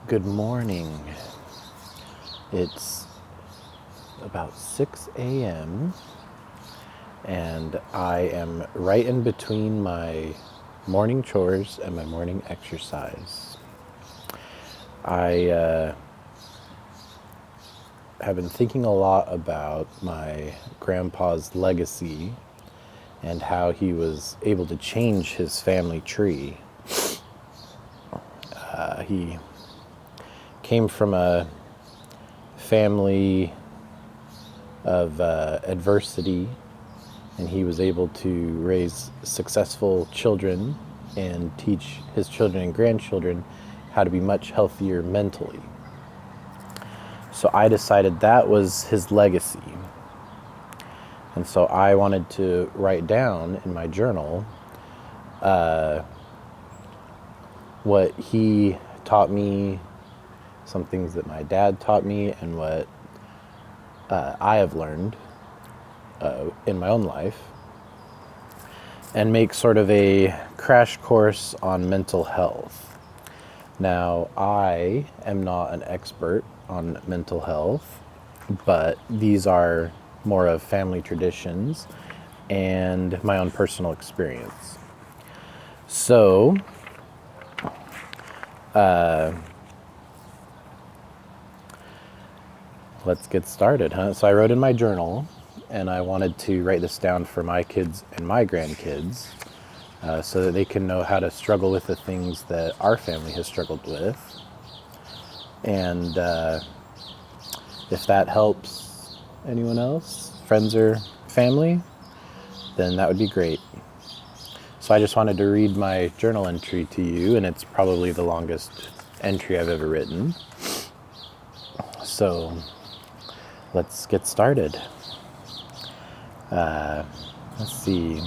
Good morning. It's about 6 a.m. and I am right in between my morning chores and my morning exercise. I have been thinking a lot about my grandpa's legacy and how he was able to change his family tree. He came from a family of adversity, and he was able to raise successful children and teach his children and grandchildren how to be much healthier mentally. So I decided that was his legacy. And so I wanted to write down in my journal what he taught me, some things that my dad taught me, and what I have learned in my own life, and make sort of a crash course on mental health. Now, I am not an expert on mental health, but these are more of family traditions and my own personal experience. So, let's get started, huh? So I wrote in my journal, and I wanted to write this down for my kids and my grandkids, so that they can know how to struggle with the things that our family has struggled with. And if that helps anyone else, friends or family, then that would be great. So I just wanted to read my journal entry to you, and it's probably the longest entry I've ever written. So let's get started. Let's see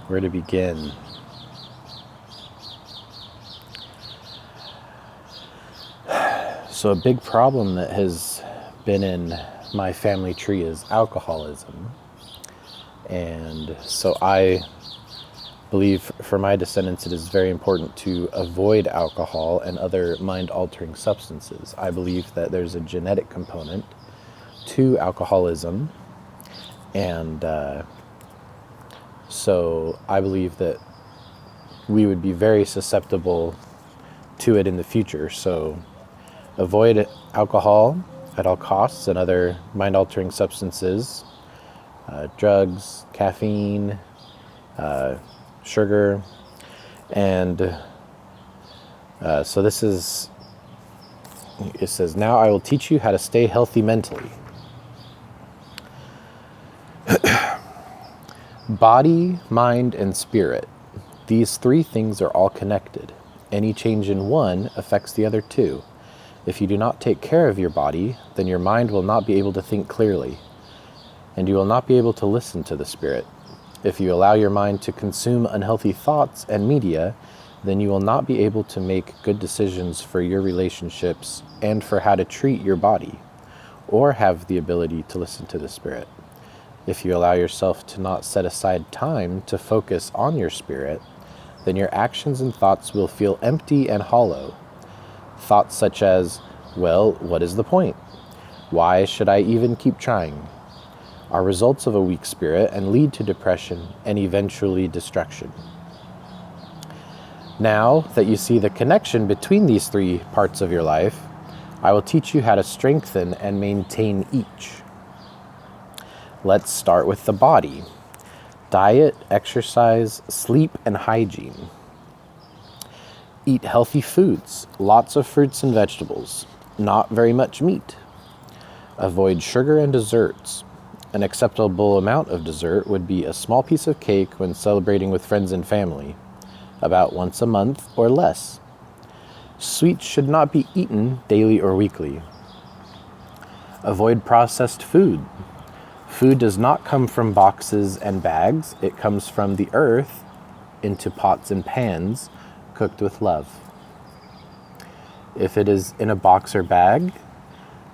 where to begin. So a big problem that has been in my family tree is alcoholism. And so I believe for my descendants it is very important to avoid alcohol and other mind-altering substances. I believe that there's a genetic component to alcoholism, and so I believe that we would be very susceptible to it in the future. So avoid alcohol at all costs and other mind-altering substances, drugs, caffeine, sugar, and so it says, now I will teach you how to stay healthy mentally. Body, mind, and spirit. These three things are all connected. Any change in one affects the other two. If you do not take care of your body, then your mind will not be able to think clearly, and you will not be able to listen to the spirit. If you allow your mind to consume unhealthy thoughts and media, then you will not be able to make good decisions for your relationships and for how to treat your body, or have the ability to listen to the spirit. If you allow yourself to not set aside time to focus on your spirit, then your actions and thoughts will feel empty and hollow. Thoughts such as, well, what is the point? Why should I even keep trying? Are results of a weak spirit and lead to depression and eventually destruction. Now that you see the connection between these three parts of your life, I will teach you how to strengthen and maintain each. Let's start with the body. Diet, exercise, sleep, and hygiene. Eat healthy foods, lots of fruits and vegetables, not very much meat. Avoid sugar and desserts. An acceptable amount of dessert would be a small piece of cake when celebrating with friends and family, about once a month or less. Sweets should not be eaten daily or weekly. Avoid processed food. Food does not come from boxes and bags. It comes from the earth into pots and pans, cooked with love. If it is in a box or bag,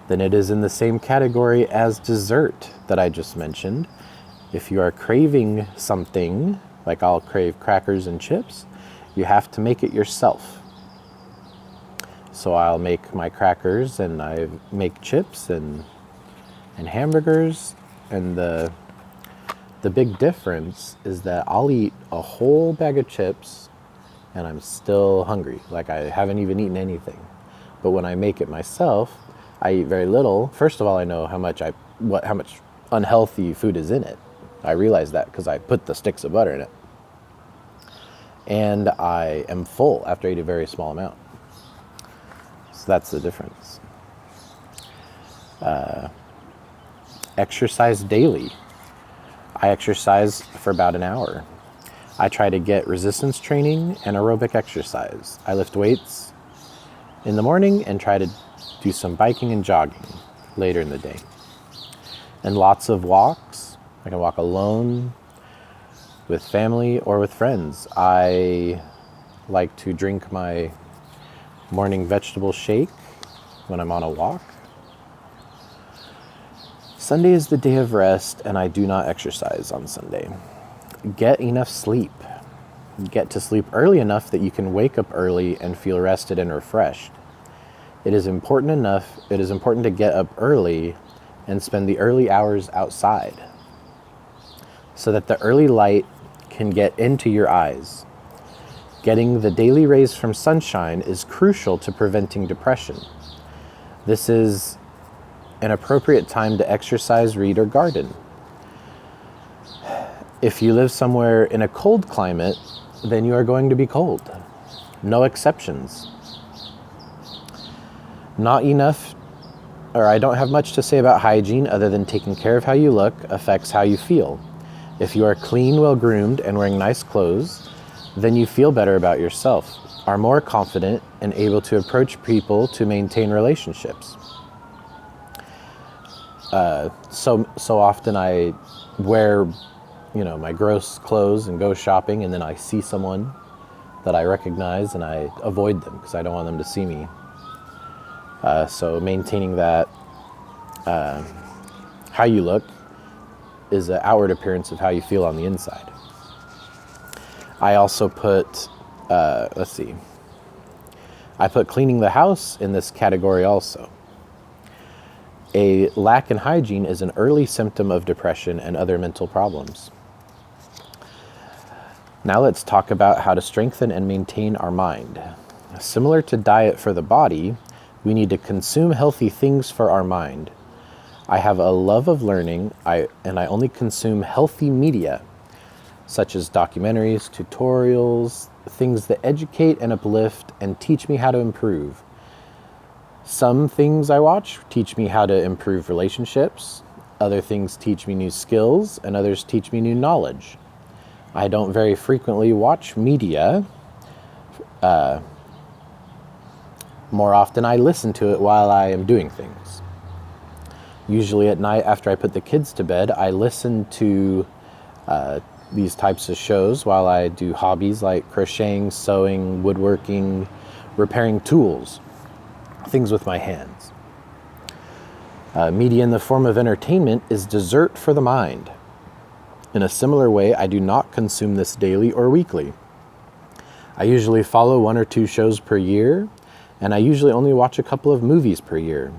then it is in the same category as dessert that I just mentioned. If you are craving something, like I'll crave crackers and chips, you have to make it yourself. So I'll make my crackers, and I make chips and hamburgers, and the big difference is that I'll eat a whole bag of chips and I'm still hungry, like I haven't even eaten anything. But when I make it myself, I eat very little. First of all, I know how much unhealthy food is in it. I realize that because I put the sticks of butter in it. And I am full after I eat a very small amount. So that's the difference. Exercise daily. I exercise for about an hour. I try to get resistance training and aerobic exercise. I lift weights in the morning and try to do some biking and jogging later in the day. And lots of walks. I can walk alone, with family, or with friends. I like to drink my morning vegetable shake when I'm on a walk. Sunday is the day of rest, and I do not exercise on Sunday. Get enough sleep. Get to sleep early enough that you can wake up early and feel rested and refreshed. It is important to get up early and spend the early hours outside so that the early light can get into your eyes. Getting the daily rays from sunshine is crucial to preventing depression. This is an appropriate time to exercise, read, or garden. If you live somewhere in a cold climate, then you are going to be cold. No exceptions. I don't have much to say about hygiene other than taking care of how you look affects how you feel. If you are clean, well-groomed, and wearing nice clothes, then you feel better about yourself, are more confident, and able to approach people to maintain relationships. So often I wear, my gross clothes and go shopping, and then I see someone that I recognize and I avoid them because I don't want them to see me. So maintaining that, how you look is an outward appearance of how you feel on the inside. I also put, I put cleaning the house in this category also. A lack in hygiene is an early symptom of depression and other mental problems. Now let's talk about how to strengthen and maintain our mind. Similar to diet for the body, we need to consume healthy things for our mind. I have a love of learning, and I only consume healthy media, such as documentaries, tutorials, things that educate and uplift and teach me how to improve. Some things I watch teach me how to improve relationships. Other things teach me new skills, and others teach me new knowledge. I don't very frequently watch media. More often I listen to it while I am doing things. Usually at night after I put the kids to bed, I listen to these types of shows while I do hobbies like crocheting, sewing, woodworking, repairing tools, things with my hands. Media in the form of entertainment is dessert for the mind. In a similar way, I do not consume this daily or weekly. I usually follow 1 or 2 shows per year, and I usually only watch a couple of movies per year.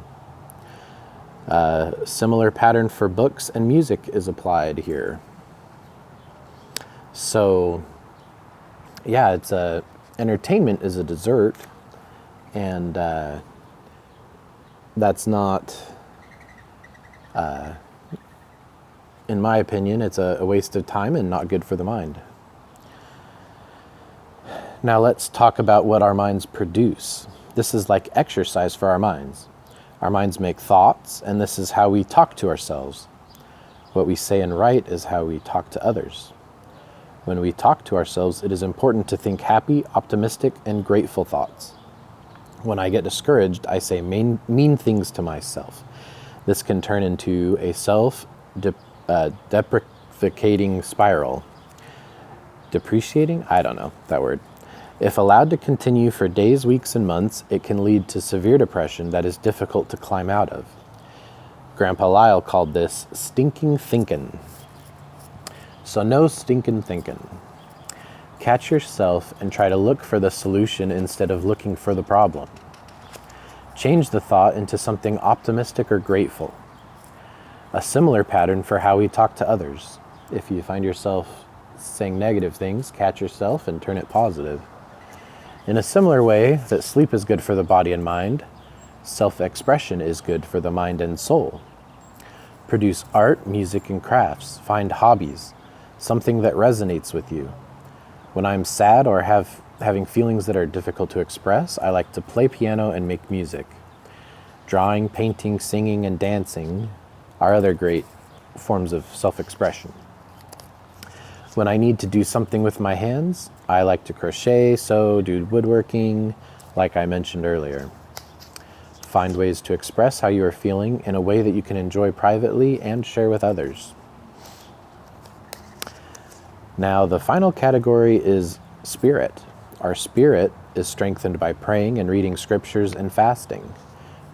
Similar pattern for books and music is applied here. So, yeah, entertainment is a dessert, and that's not, in my opinion, it's a waste of time and not good for the mind. Now let's talk about what our minds produce. This is like exercise for our minds. Our minds make thoughts, and this is how we talk to ourselves. What we say and write is how we talk to others. When we talk to ourselves, it is important to think happy, optimistic, and grateful thoughts. When I get discouraged, I say mean things to myself. This can turn into a self-deprecating spiral. Depreciating? I don't know that word. If allowed to continue for days, weeks, and months, it can lead to severe depression that is difficult to climb out of. Grandpa Lyle called this stinking thinkin'. So no stinking thinking. Catch yourself and try to look for the solution instead of looking for the problem. Change the thought into something optimistic or grateful. A similar pattern for how we talk to others. If you find yourself saying negative things, catch yourself and turn it positive. In a similar way that sleep is good for the body and mind, self-expression is good for the mind and soul. Produce art, music, and crafts. Find hobbies, something that resonates with you. When I'm sad or having feelings that are difficult to express, I like to play piano and make music. Drawing, painting, singing, and dancing are other great forms of self-expression. When I need to do something with my hands, I like to crochet, sew, do woodworking, like I mentioned earlier. Find ways to express how you are feeling in a way that you can enjoy privately and share with others. Now, the final category is spirit. Our spirit is strengthened by praying and reading scriptures and fasting,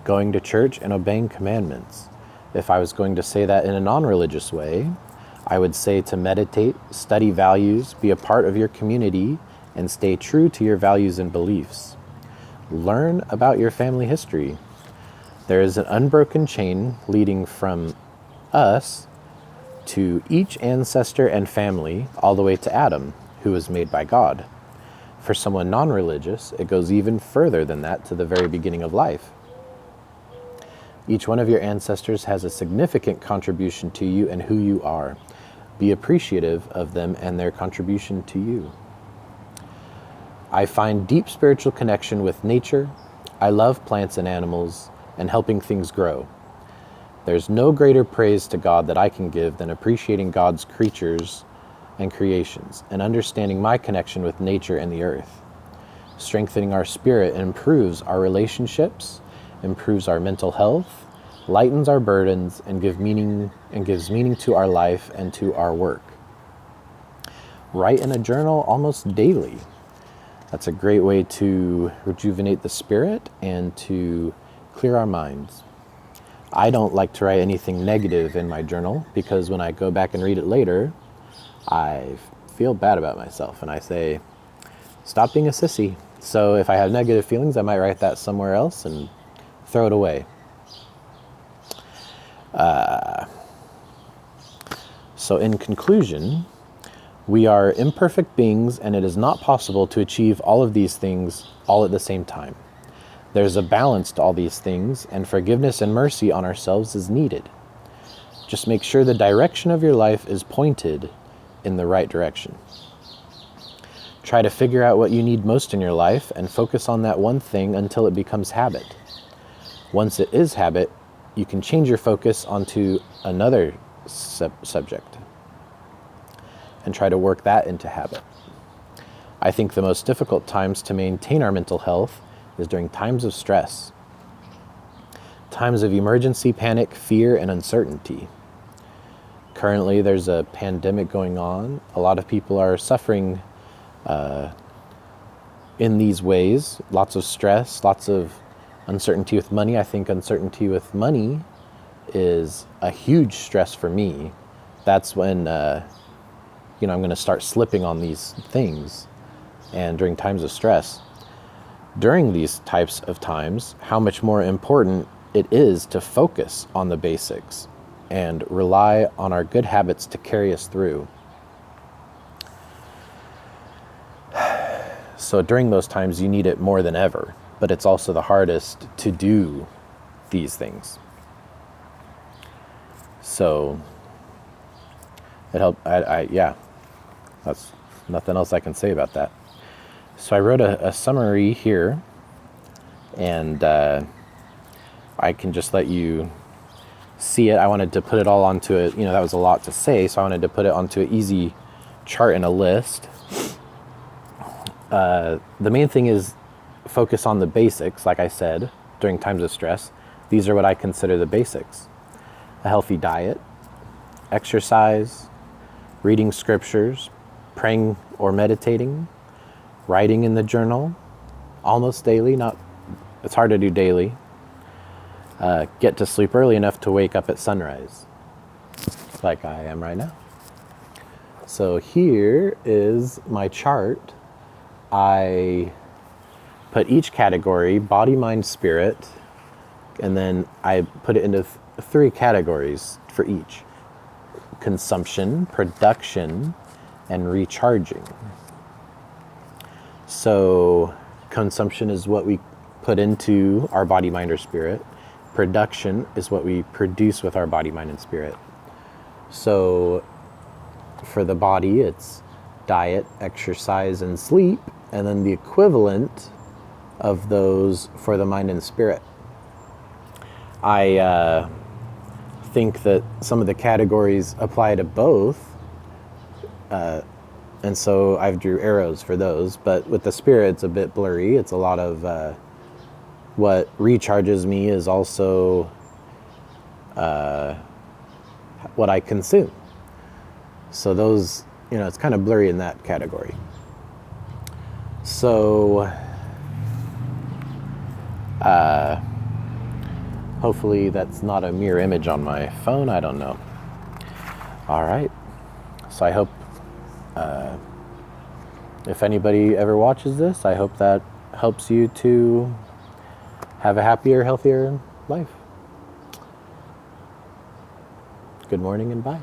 going to church and obeying commandments. If I was going to say that in a non-religious way, I would say to meditate, study values, be a part of your community, and stay true to your values and beliefs. Learn about your family history. There is an unbroken chain leading from us to each ancestor and family all the way to Adam, who was made by God. For someone non-religious, it goes even further than that to the very beginning of life. Each one of your ancestors has a significant contribution to you and who you are. Be appreciative of them and their contribution to you. I find deep spiritual connection with nature. I love plants and animals and helping things grow. There's no greater praise to God that I can give than appreciating God's creatures and creations and understanding my connection with nature and the earth. Strengthening our spirit improves our relationships, improves our mental health, lightens our burdens, and gives meaning to our life and to our work. Write in a journal almost daily. That's a great way to rejuvenate the spirit and to clear our minds. I don't like to write anything negative in my journal because when I go back and read it later, I feel bad about myself and I say, stop being a sissy. So if I have negative feelings, I might write that somewhere else and throw it away. So in conclusion, we are imperfect beings and it is not possible to achieve all of these things all at the same time. There's a balance to all these things, and forgiveness and mercy on ourselves is needed. Just make sure the direction of your life is pointed in the right direction. Try to figure out what you need most in your life and focus on that one thing until it becomes habit. Once it is habit, you can change your focus onto another subject and try to work that into habit. I think the most difficult times to maintain our mental health is during times of stress, times of emergency, panic, fear, and uncertainty. Currently, there's a pandemic going on. A lot of people are suffering in these ways. Lots of stress, lots of uncertainty with money. I think uncertainty with money is a huge stress for me. That's when, I'm going to start slipping on these things. And during times of stress, during these types of times, how much more important it is to focus on the basics and rely on our good habits to carry us through. So during those times, you need it more than ever, but it's also the hardest to do these things. So it helped. That's nothing else I can say about that. So I wrote a summary here, and I can just let you see it. I wanted to put it all onto it. That was a lot to say, so I wanted to put it onto an easy chart and a list. The main thing is focus on the basics, like I said, during times of stress. These are what I consider the basics. A healthy diet, exercise, reading scriptures, praying or meditating, writing in the journal, almost daily. It's hard to do daily. Get to sleep early enough to wake up at sunrise, like I am right now. So here is my chart. I put each category, body, mind, spirit, And then I put it into three categories for each: consumption, production, and recharging. So consumption is what we put into our body, mind, or spirit. Production is what we produce with our body, mind, and spirit. So for the body, it's diet, exercise, and sleep, and then the equivalent of those for the mind and spirit. I think that some of the categories apply to both, and so I've drew arrows for those. But with the spirit, it's a bit blurry. It's a lot of what recharges me is also what I consume. So those, it's kind of blurry in that category. So hopefully that's not a mirror image on my phone. I don't know. All right. So I hope if anybody ever watches this, I hope that helps you to have a happier, healthier life. Good morning and bye.